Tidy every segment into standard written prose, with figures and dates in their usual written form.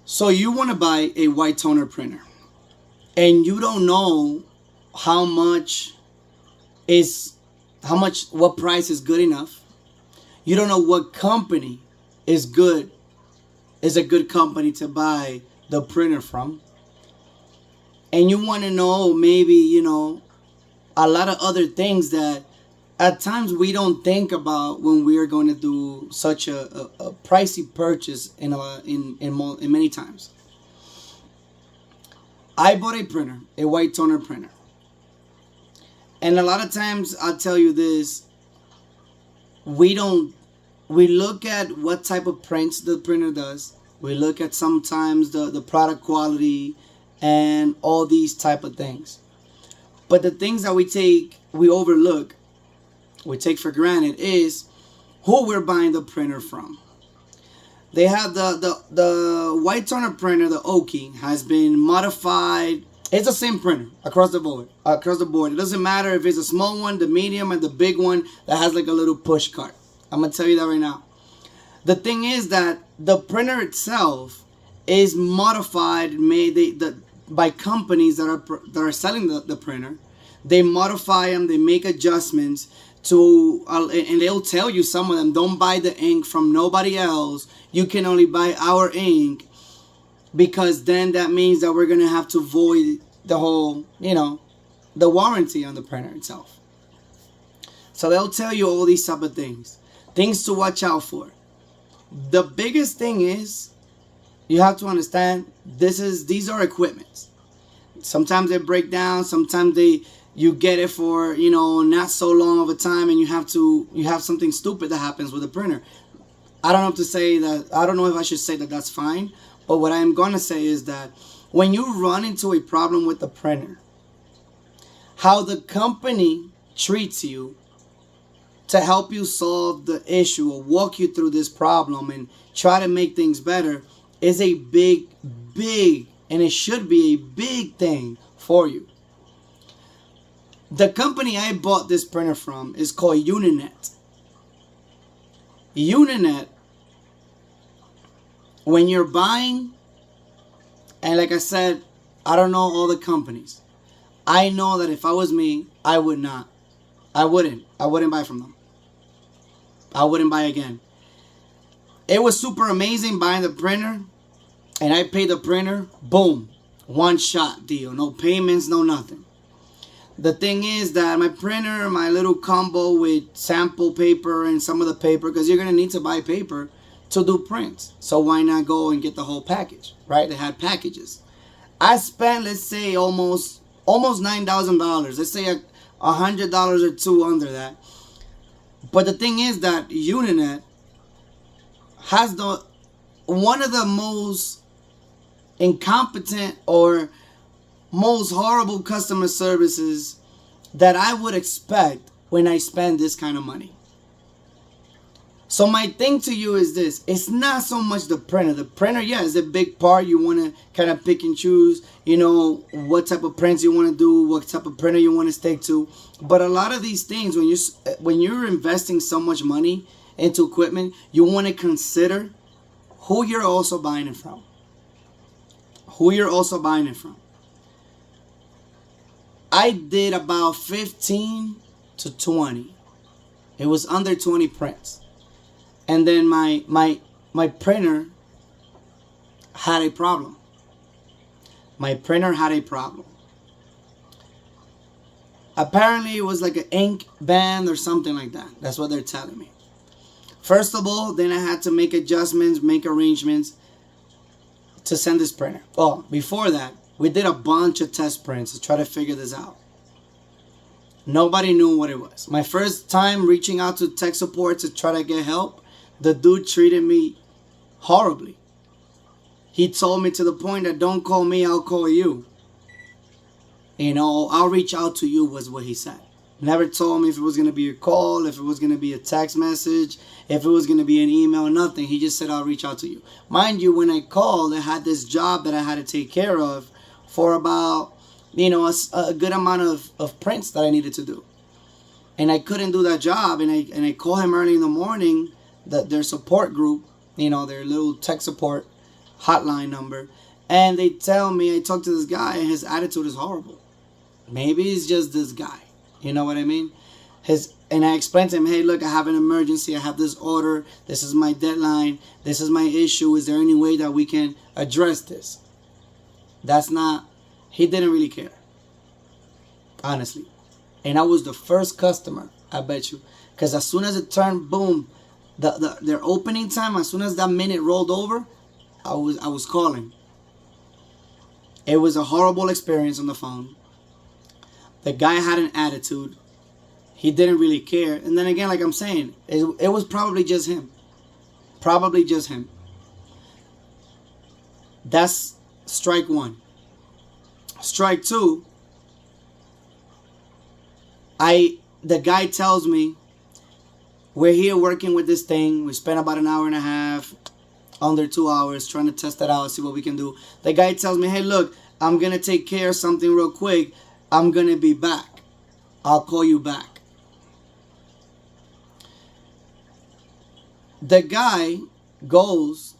So you want to buy a white toner printer and you don't know how much is what price is good enough. You don't know what company is a good company to buy the printer from. And you want to know maybe, a lot of other things that at times we don't think about when we are going to do such a pricey purchase in many times. I bought a printer, a white toner printer. And a lot of times I'll tell you this, we look at what type of prints the printer does. We look at sometimes the product quality and all these type of things. But the things that we overlook, we take for granted is who we're buying the printer from. They have the white toner printer, the Oki, has been modified. It's the same printer across the board. It doesn't matter if it's a small one, the medium, and the big one that has like a little push cart. I'm gonna tell you that right now. The thing is that the printer itself is modified, by companies that are selling the printer. They modify them, they make adjustments to, and they'll tell you, some of them, don't buy the ink from nobody else. You can only buy our ink, because then that means that we're gonna have to void the whole, the warranty on the printer itself. So they'll tell you all these type of things to watch out for. The biggest thing is, you have to understand, these are equipments. Sometimes they break down, sometimes you get it for, not so long of a time, and you have something stupid that happens with the printer. I don't know if I should say that that's fine, but what I'm going to say is that when you run into a problem with the printer, how the company treats you to help you solve the issue or walk you through this problem and try to make things better is a big, and it should be a big thing for you. The company I bought this printer from is called Uninet. Uninet, when you're buying, and like I said, I don't know all the companies. I know that if I was me, I wouldn't buy from them. I wouldn't buy again. It was super amazing buying the printer, and I paid the printer, boom, one shot deal, no payments, no nothing. The thing is that my printer, my little combo with sample paper and some of the paper, because you're going to need to buy paper to do prints. So why not go and get the whole package, right? They had packages. I spent, let's say, almost $9,000. Let's say $100 or two under that. But the thing is that Uninet has one of the most incompetent or most horrible customer services that I would expect when I spend this kind of money. So my thing to you is this: it's not so much the printer. The printer, yeah, is a big part. You want to kind of pick and choose, what type of prints you want to do, what type of printer you want to stick to. But a lot of these things, when you're investing so much money into equipment, you want to consider who you're also buying it from. I did about 15 to 20. It was under 20 prints. And then my printer had a problem. Apparently it was like an ink band or something like that. That's what they're telling me. First of all, then I had to make adjustments, make arrangements to send this printer. Oh, before that, we did a bunch of test prints to try to figure this out. Nobody knew what it was. My first time reaching out to tech support to try to get help, the dude treated me horribly. He told me to the point that, don't call me, I'll call you. I'll reach out to you, was what he said. Never told me if it was going to be a call, if it was going to be a text message, if it was going to be an email, nothing. He just said, I'll reach out to you. Mind you, when I called, I had this job that I had to take care of for about, a good amount of prints that I needed to do. And I couldn't do that job. And I called him early in the morning, their support group, their little tech support hotline number, and they tell me, I talk to this guy and his attitude is horrible. Maybe it's just this guy. You know what I mean? And I explained to him, hey, look, I have an emergency. I have this order. This is my deadline. This is my issue. Is there any way that we can address this? He didn't really care. Honestly. And I was the first customer, I bet you. Because as soon as it turned, boom, their opening time, as soon as that minute rolled over, I was calling. It was a horrible experience on the phone. The guy had an attitude. He didn't really care. And then again, like I'm saying, it was probably just him. Probably just him. That's strike one. Strike two, the guy tells me, we're here working with this thing. We spent about an hour and a half, under 2 hours, trying to test it out, see what we can do. The guy tells me, hey, look, I'm going to take care of something real quick. I'm going to be back. I'll call you back. The guy goes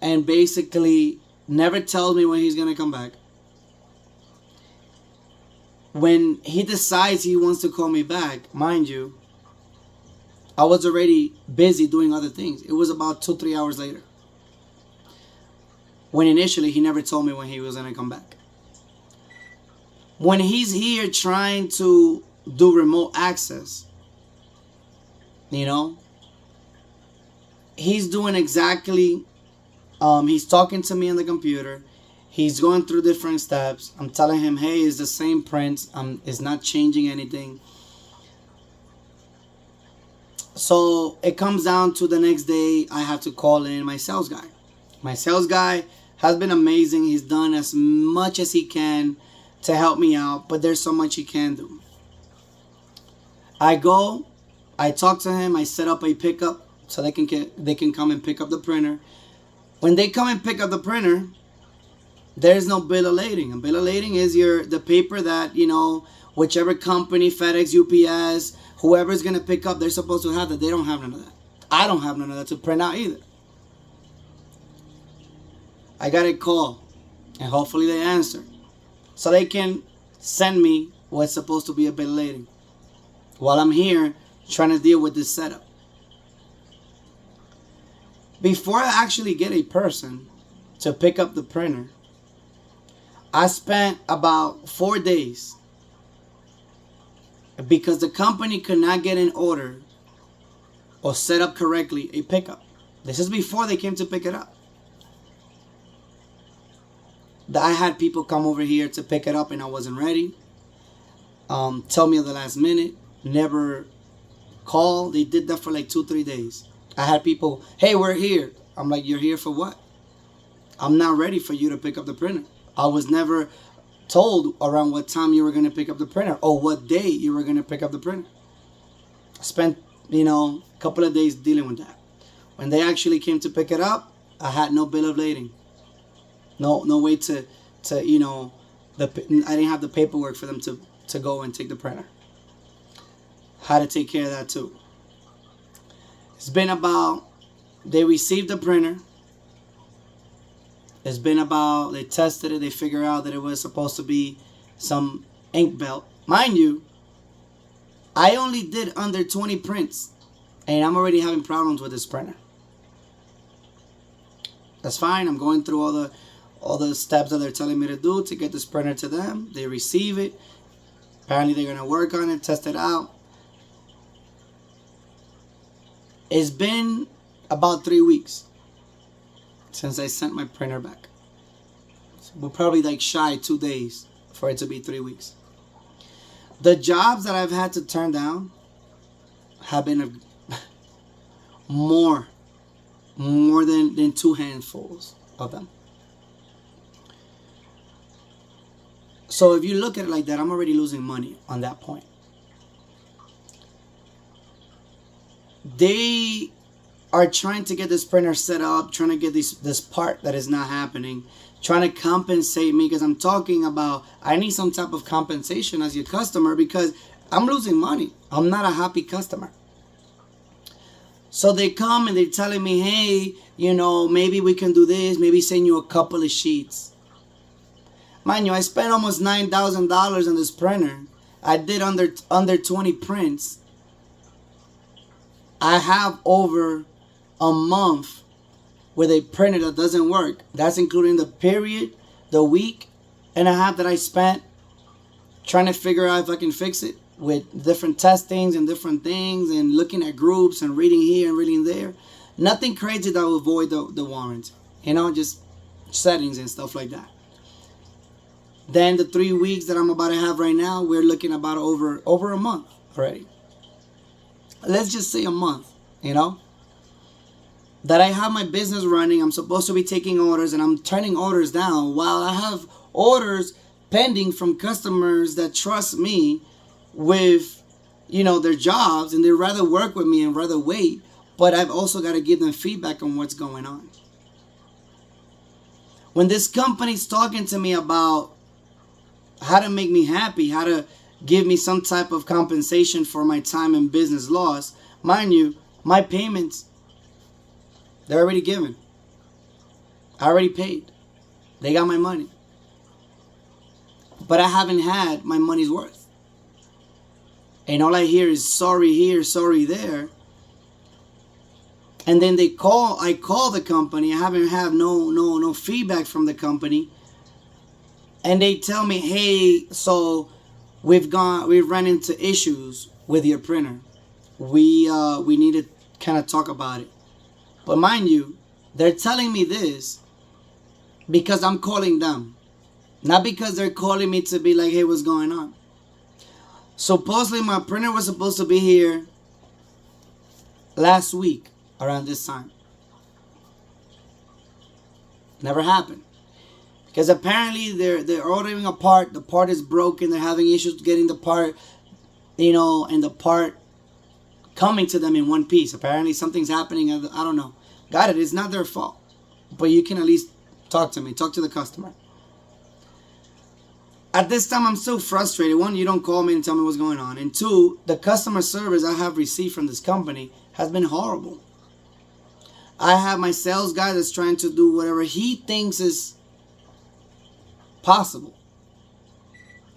and basically never tells me when he's going to come back. When he decides he wants to call me back, mind you, I was already busy doing other things. It was about 2-3 hours later. When initially he never told me when he was going to come back. When he's here trying to do remote access, you know, he's doing exactly, he's talking to me on the computer. He's going through different steps. I'm telling him, hey, it's the same print. It's not changing anything. So it comes down to the next day, I have to call in my sales guy. My sales guy has been amazing. He's done as much as he can to help me out, but there's so much he can do. I go, I talk to him, I set up a pickup so they can come and pick up the printer. When they come and pick up the printer, there's no bill of lading. A bill of lading is the paper that, you know, whichever company, FedEx, UPS, whoever's going to pick up, they're supposed to have that. They don't have none of that. I don't have none of that to print out either. I got a call, and hopefully they answer, so they can send me what's supposed to be a bill of lading while I'm here trying to deal with this setup. Before I actually get a person to pick up the printer, I spent about 4 days because the company could not get in order or set up correctly a pickup. This is before they came to pick it up. I had people come over here to pick it up and I wasn't ready. Tell me at the last minute. Never call. They did that for like 2-3 days. I had people, hey, we're here. I'm like, you're here for what? I'm not ready for you to pick up the printer. I was never told around what time you were going to pick up the printer or what day you were going to pick up the printer. I spent, a couple of days dealing with that. When they actually came to pick it up, I had no bill of lading. No way to I didn't have the paperwork for them to go and take the printer. Had to take care of that too. It's been about, they received the printer. It's been about, they tested it, they figured out that it was supposed to be some ink belt. Mind you, I only did under 20 prints, and I'm already having problems with this printer. That's fine. I'm going through all the steps that they're telling me to do to get this printer to them. They receive it. Apparently they're going to work on it, test it out. It's been about 3 weeks since I sent my printer back. So we're probably like shy 2 days for it to be 3 weeks. The jobs that I've had to turn down have been more than 2 handfuls of them. So if you look at it like that, I'm already losing money on that point. They are trying to get this printer set up, trying to get this part that is not happening, trying to compensate me because I'm talking about I need some type of compensation as your customer because I'm losing money. I'm not a happy customer. So they come and they're telling me, hey, maybe we can do this, maybe send you a couple of sheets. Mind you, I spent almost $9,000 on this printer. I did under 20 prints. I have over a month with a printer that doesn't work. That's including the period, the week and a half that I spent trying to figure out if I can fix it with different testings and different things and looking at groups and reading here and reading there. Nothing crazy that will avoid the warranty. Just settings and stuff like that. Then the 3 weeks that I'm about to have right now, we're looking about over a month already. Let's just say a month, that I have my business running. I'm supposed to be taking orders and I'm turning orders down while I have orders pending from customers that trust me with, their jobs, and they'd rather work with me and rather wait. But I've also got to give them feedback on what's going on. When this company's talking to me about how to make me happy, how to give me some type of compensation for my time and business loss, mind you, my payments, they're already given. I already paid. They got my money. But I haven't had my money's worth. And all I hear is sorry here, sorry there. And then I call the company. I haven't had no feedback from the company. And they tell me, hey, so we've run into issues with your printer. We need to kind of talk about it. But mind you, they're telling me this because I'm calling them. Not because they're calling me to be like, hey, what's going on? Supposedly my printer was supposed to be here last week around this time. Never happened. Because apparently they're ordering a part. The part is broken. They're having issues getting the part, and the part coming to them in one piece. Apparently something's happening. I don't know. Got it. It's not their fault. But you can at least talk to me. Talk to the customer. At this time, I'm so frustrated. One, you don't call me and tell me what's going on. And two, the customer service I have received from this company has been horrible. I have my sales guy that's trying to do whatever he thinks is possible.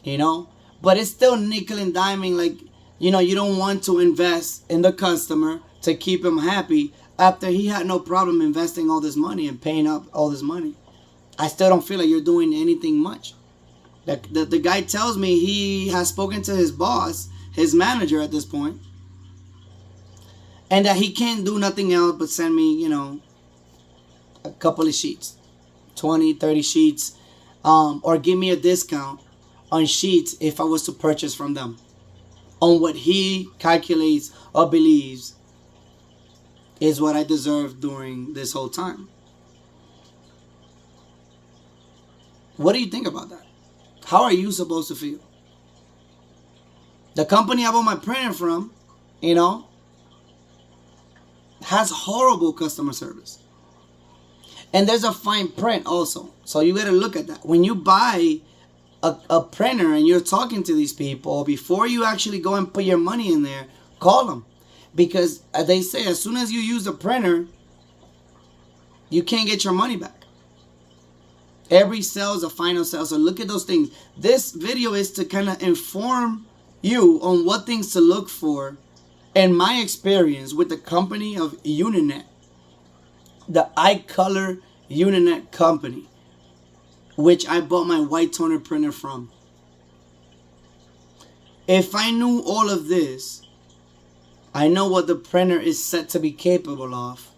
But it's still nickel and diming. Like, you don't want to invest in the customer to keep him happy after he had no problem investing all this money and paying up all this money. I still don't feel like you're doing anything much. The guy tells me he has spoken to his boss, his manager at this point, and that he can't do nothing else but send me, a couple of sheets, 20, 30 sheets, or give me a discount on sheets if I was to purchase from them on what he calculates or believes is what I deserve during this whole time. What do you think about that? How are you supposed to feel? The company I bought my printer from, has horrible customer service. And there's a fine print also. So you got to look at that. When you buy a printer and you're talking to these people, before you actually go and put your money in there, call them. Because they say as soon as you use the printer, you can't get your money back. Every sale is a final sale. So look at those things. This video is to kind of inform you on what things to look for in my experience with the company of Uninet. The icolor uninet company, which I bought my white toner printer from. If I knew all of this, I know what the printer is set to be capable of,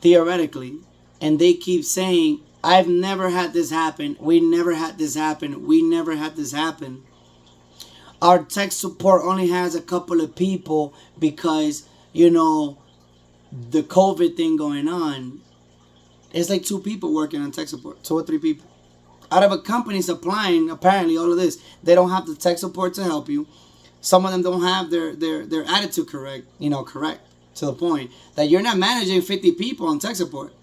theoretically, and they keep saying, I've never had this happen, we never had this happen, we never had this happen. Our tech support only has a couple of people because, the COVID thing going on. It's like 2 people working on tech support, 2 or 3 people. Out of a company supplying, apparently, all of this, they don't have the tech support to help you. Some of them don't have their attitude correct to the point that you're not managing 50 people on tech support.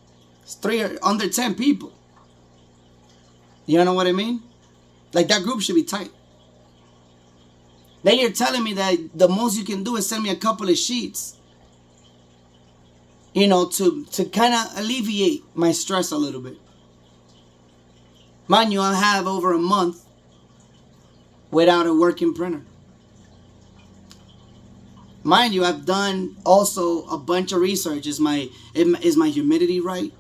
It's under 10 people. You know what I mean? Like, that group should be tight. Then you're telling me that the most you can do is send me a couple of sheets to kind of alleviate my stress a little bit. Mind you, I have over a month without a working printer. Mind you, I've done also a bunch of research. Is my humidity right?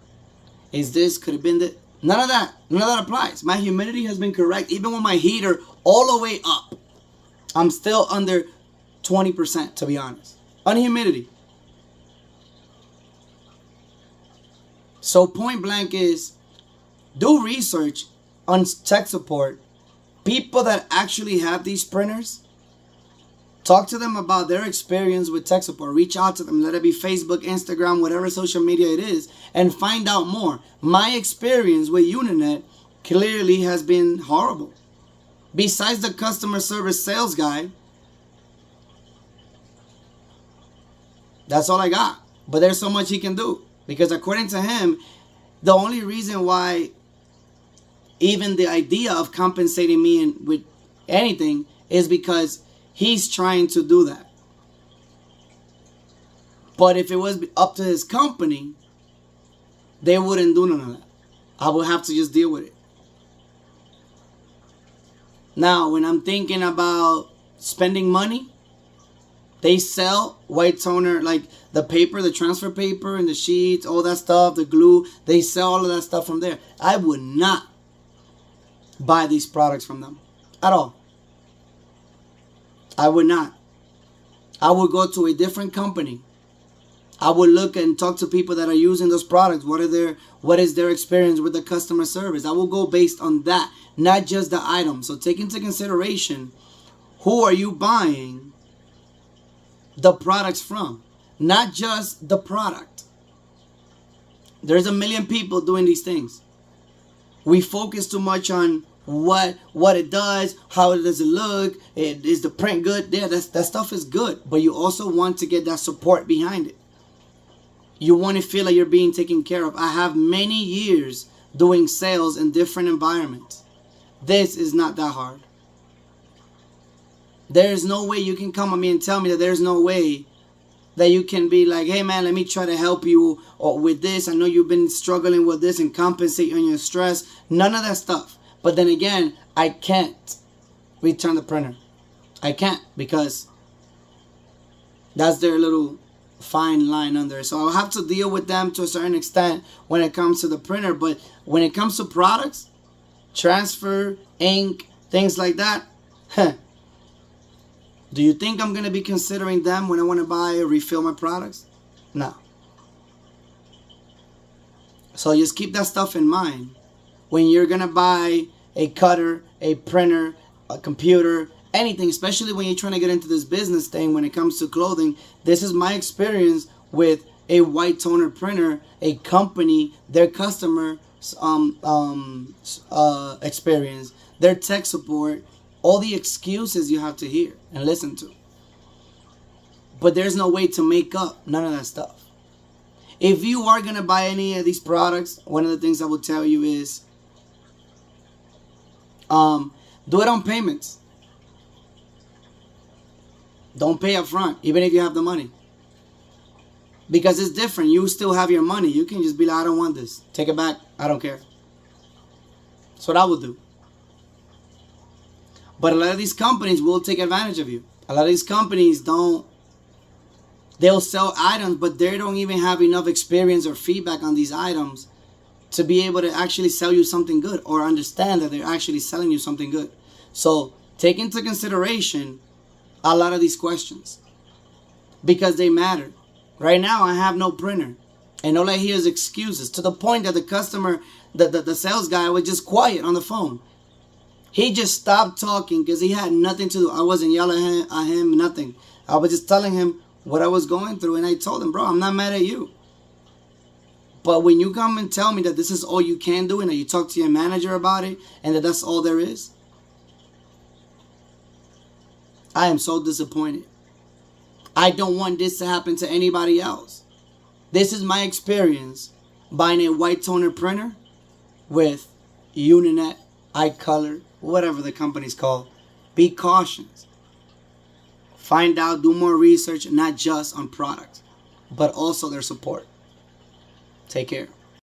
Is this, could have been that? None of that applies. My humidity has been correct. Even with my heater all the way up, I'm still under 20%, to be honest, on humidity. So point blank is, do research on tech support. People that actually have these printers, talk to them about their experience with tech support. Reach out to them. Let it be Facebook, Instagram, whatever social media it is, and find out more. My experience with Uninet clearly has been horrible. Besides the customer service sales guy, that's all I got. But there's so much he can do. Because according to him, the only reason why even the idea of compensating me with anything is because he's trying to do that. But if it was up to his company, they wouldn't do none of that. I would have to just deal with it. Now, when I'm thinking about spending money, they sell white toner, like the paper, the transfer paper and the sheets, all that stuff, the glue. They sell all of that stuff from there. I would not buy these products from them at all. I would not. I would go to a different company. I would look and talk to people that are using those products. What is their experience with the customer service? I will go based on that, not just the item. So take into consideration, who are you buying the products from? Not just the product. There's a million people doing these things. We focus too much on what it does, how does it look, is the print good? Yeah, that stuff is good, but you also want to get that support behind it. You want to feel like you're being taken care of. I have many years doing sales in different environments. This is not that hard. There is no way you can come at me and tell me that there's no way that you can be like, hey man, let me try to help you with this. I know you've been struggling with this and compensate on your stress. None of that stuff. But then again, I can't return the printer. I can't, because that's their little fine line under it. So I'll have to deal with them to a certain extent when it comes to the printer. But when it comes to products, transfer, ink, things like that, do you think I'm going to be considering them when I want to buy or refill my products? No. So just keep that stuff in mind when you're going to buy a cutter, a printer, a computer, anything, especially when you're trying to get into this business thing when it comes to clothing. This is my experience with a white toner printer, a company, their customer experience, their tech support, all the excuses you have to hear and listen to. But there's no way to make up none of that stuff. If you are going to buy any of these products, one of the things I will tell you is do it on payments. Don't pay up front, even if you have the money. Because it's different. You still have your money. You can just be like, I don't want this. Take it back. I don't care. That's what I would do. But a lot of these companies will take advantage of you. A lot of these companies they'll sell items, but they don't even have enough experience or feedback on these items to be able to actually sell you something good or understand that they're actually selling you something good. So take into consideration a lot of these questions because they matter. Right now, I have no printer, and all I hear is excuses, to the point that the customer, the sales guy, was just quiet on the phone. He just stopped talking because he had nothing to do. I wasn't yelling at him, nothing. I was just telling him what I was going through, and I told him, bro, I'm not mad at you. But when you come and tell me that this is all you can do and that you talk to your manager about it and that that's all there is, I am so disappointed. I don't want this to happen to anybody else. This is my experience buying a white toner printer with Uninet, icolor, whatever the company's called. Be cautious. Find out, do more research, not just on products, but also their support. Take care.